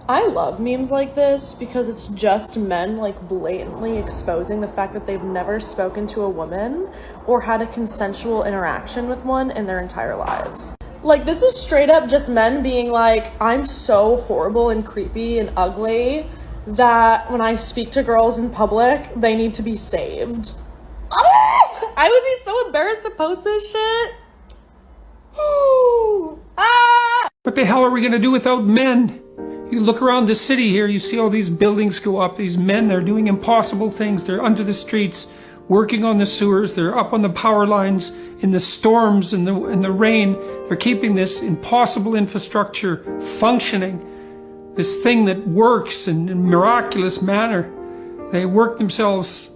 I love memes like this because it's just men like blatantly exposing the fact that they've never spoken to a woman or had a consensual interaction with one in their entire lives. Like, this is straight up just men being like, I'm so horrible and creepy and ugly that when I speak to girls in public, they need to be saved. Oh, I would be so embarrassed to post this shit. What the hell are we gonna do without men? You look around the city here, you see all these buildings go up, these men, they're doing impossible things. They're under the streets, working on the sewers, they're up on the power lines, in the storms and the rain. They're keeping this impossible infrastructure functioning, this thing that works in a miraculous manner. They work themselves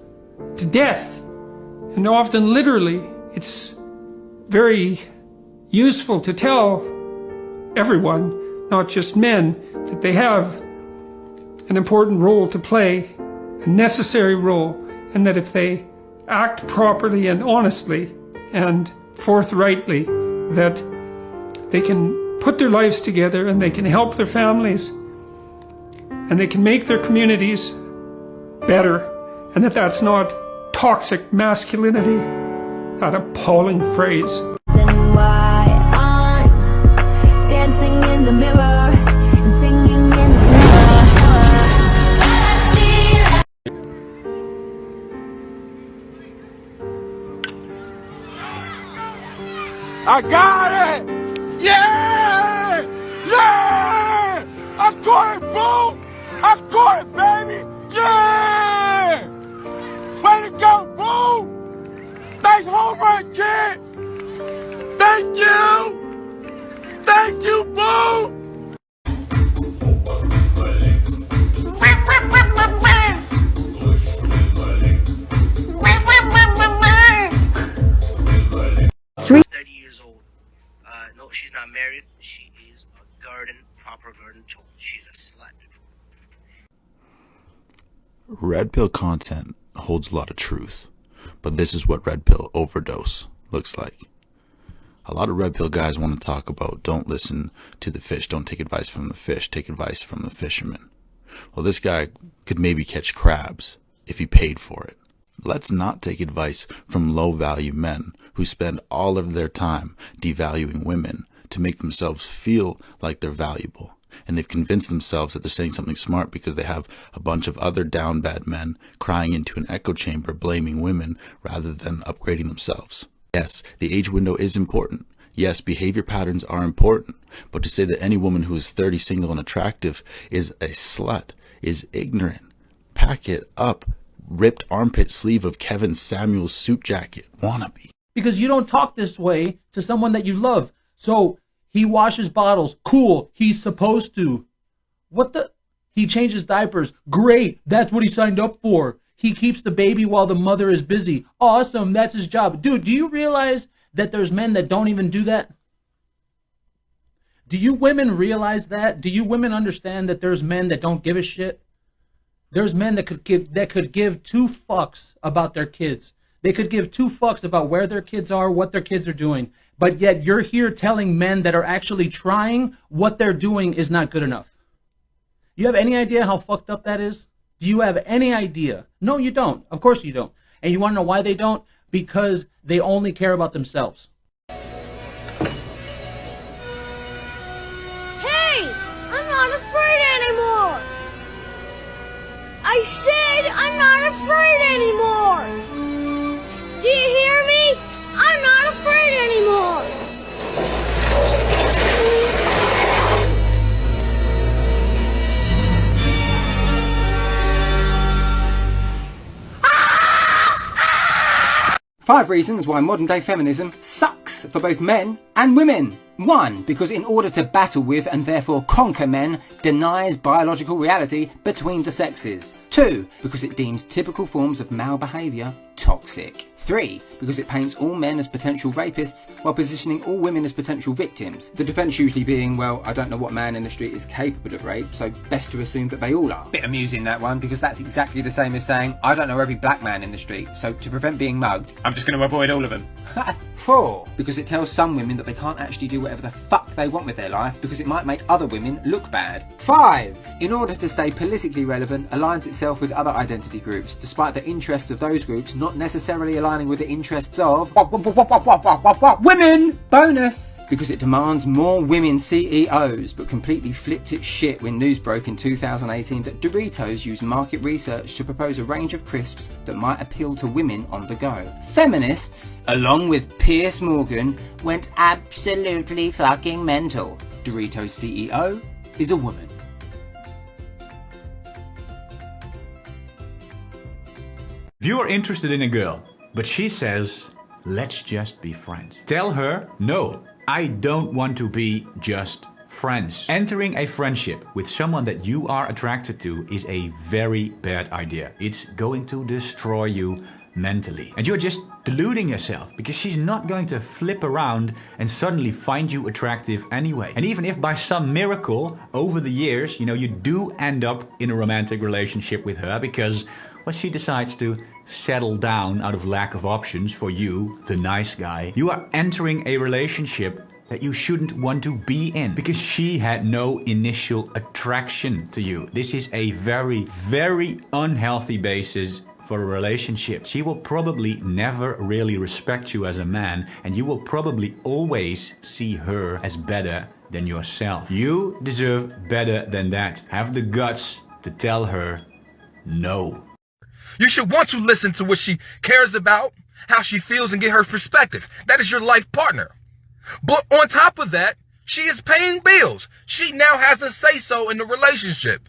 to death, and often literally. It's very useful to tell everyone, not just men, that they have an important role to play, a necessary role, and that if they act properly and honestly and forthrightly, that they can put their lives together and they can help their families and they can make their communities better, and that that's not toxic masculinity, that appalling phrase. Why I'm dancing in the mirror and singing in the I got it! Yeah! Yeah! I caught it, boo! I caught it, baby! Yeah! Way to go, boo! Nice home run, kid! Thank you! Thank you, boo! No, she's not married. She is a proper garden tool. She's a slut. Red pill content holds a lot of truth, but this is what red pill overdose looks like. A lot of red pill guys want to talk about don't listen to the fish, don't take advice from the fish, take advice from the fisherman. Well, this guy could maybe catch crabs if he paid for it. Let's not take advice from low-value men who spend all of their time devaluing women to make themselves feel like they're valuable. And they've convinced themselves that they're saying something smart because they have a bunch of other down bad men crying into an echo chamber blaming women rather than upgrading themselves. Yes, the age window is important. Yes, behavior patterns are important. But to say that any woman who is 30, single, and attractive is a slut is ignorant. Pack it up. Ripped armpit sleeve of Kevin Samuel's suit jacket wannabe. Because you don't talk this way to someone that you love. So he washes bottles. Cool. He's supposed to. What the? He changes diapers. Great. That's what he signed up for. He keeps the baby while the mother is busy. Awesome. That's his job. Dude, do you realize that there's men that don't even do that? Do you women realize that? Do you women understand that there's men that don't give a shit? There's men that could give two fucks about their kids. They could give two fucks about where their kids are, what their kids are doing. But yet you're here telling men that are actually trying what they're doing is not good enough. You have any idea how fucked up that is? Do you have any idea? No, you don't. Of course you don't. And you want to know why they don't? Because they only care about themselves. Hey! I'm not afraid anymore! I said I'm not afraid anymore! Do you hear me? I'm not afraid anymore! Five reasons why modern day feminism sucks for both men and women. 1. Because in order to battle with and therefore conquer men, denies biological reality between the sexes. 2. Because it deems typical forms of male behaviour toxic. 3. Because it paints all men as potential rapists while positioning all women as potential victims. The defence usually being, well, I don't know what man in the street is capable of rape, so best to assume that they all are. Bit amusing that one, because that's exactly the same as saying, I don't know every black man in the street, so to prevent being mugged, I'm just going to avoid all of them. 4. Because it tells some women that that they can't actually do whatever the fuck they want with their life because it might make other women look bad. 5. In order to stay politically relevant, aligns itself with other identity groups, despite the interests of those groups not necessarily aligning with the interests of women! Bonus! Because it demands more women CEOs, but completely flipped its shit when news broke in 2018 that Doritos used market research to propose a range of crisps that might appeal to women on the go. Feminists, along with Piers Morgan, went absolutely fucking mental. Doritos CEO is a woman. If you are interested in a girl, but she says, let's just be friends, tell her, no, I don't want to be just friends. Entering a friendship with someone that you are attracted to is a very bad idea. It's going to destroy you mentally. And you're just deluding yourself because she's not going to flip around and suddenly find you attractive anyway. And even if by some miracle over the years, you do end up in a romantic relationship with her because, well, she decides to settle down out of lack of options for you, the nice guy, you are entering a relationship that you shouldn't want to be in because she had no initial attraction to you. This is a very, very unhealthy basis for a relationship. She will probably never really respect you as a man, and you will probably always see her as better than yourself. You deserve better than that. Have the guts to tell her no. You should want to listen to what she cares about, how she feels, and get her perspective. That is your life partner. But on top of that, she is paying bills. She now has a say-so in the relationship.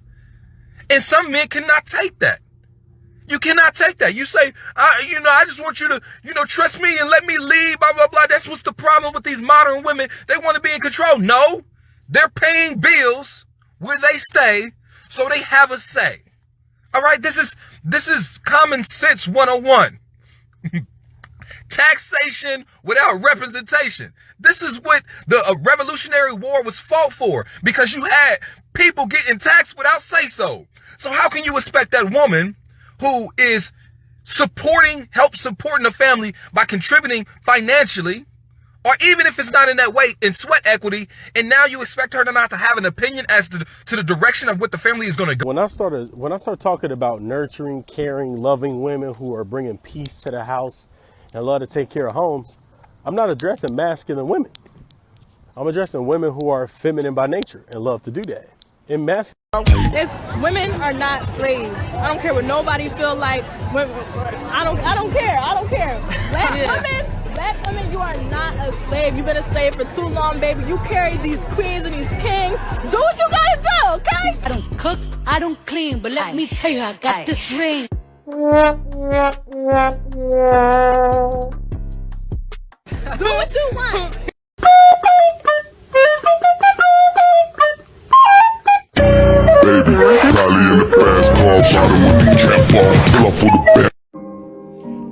And some men cannot take that. You cannot take that. You say, I just want you to, trust me and let me lead, blah, blah, blah. That's what's the problem with these modern women. They want to be in control. No, they're paying bills where they stay, so they have a say. All right, this is common sense 101. Taxation without representation. This is what the Revolutionary War was fought for, because you had people getting taxed without say-so. So how can you expect that woman who is help supporting the family by contributing financially, or even if it's not in that way, in sweat equity, and now you expect her to not to have an opinion as to the direction of what the family is going to go? When I start talking about nurturing, caring, loving women who are bringing peace to the house and love to take care of homes, I'm not addressing masculine women. I'm addressing women who are feminine by nature and love to do that. In masculine, women are not slaves. I don't care what nobody feel like. I don't care. Black women, you are not a slave. You've been a slave for too long, baby. You carry these queens and these kings. Do what you gotta do, okay? I don't cook, I don't clean, but let me tell you, I got this ring. Do what you want.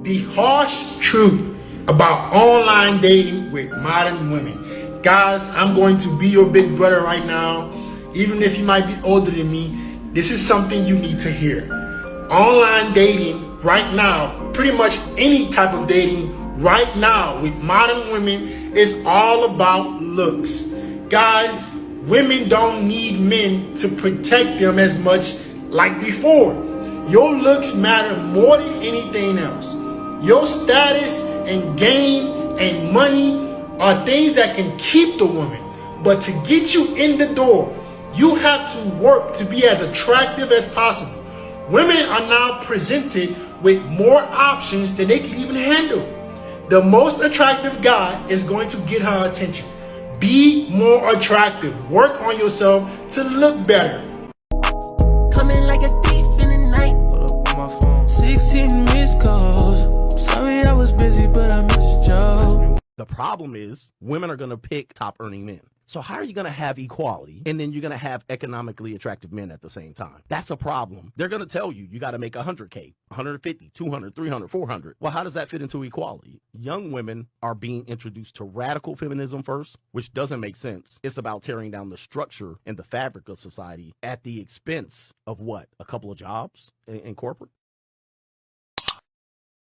The harsh truth about online dating with modern women. Guys, I'm going to be your big brother right now. Even if you might be older than me, this is something you need to hear. Online dating right now, pretty much any type of dating right now with modern women, is all about looks. Guys, women don't need men to protect them as much like before. Your looks matter more than anything else. Your status and game and money are things that can keep the woman. But to get you in the door, you have to work to be as attractive as possible. Women are now presented with more options than they can even handle. The most attractive guy is going to get her attention. Be more attractive. Work on yourself to look better. Coming like a thief in the night. Hold up on my phone. 16 missed calls. Sorry I was busy, but I missed you. The problem is women are going to pick top earning men. So how are you going to have equality and then you're going to have economically attractive men at the same time? That's a problem. They're going to tell you got to make 100K, 150, 200, 300, 400. Well, how does that fit into equality? Young women are being introduced to radical feminism first, which doesn't make sense. It's about tearing down the structure and the fabric of society at the expense of what? A couple of jobs in corporate?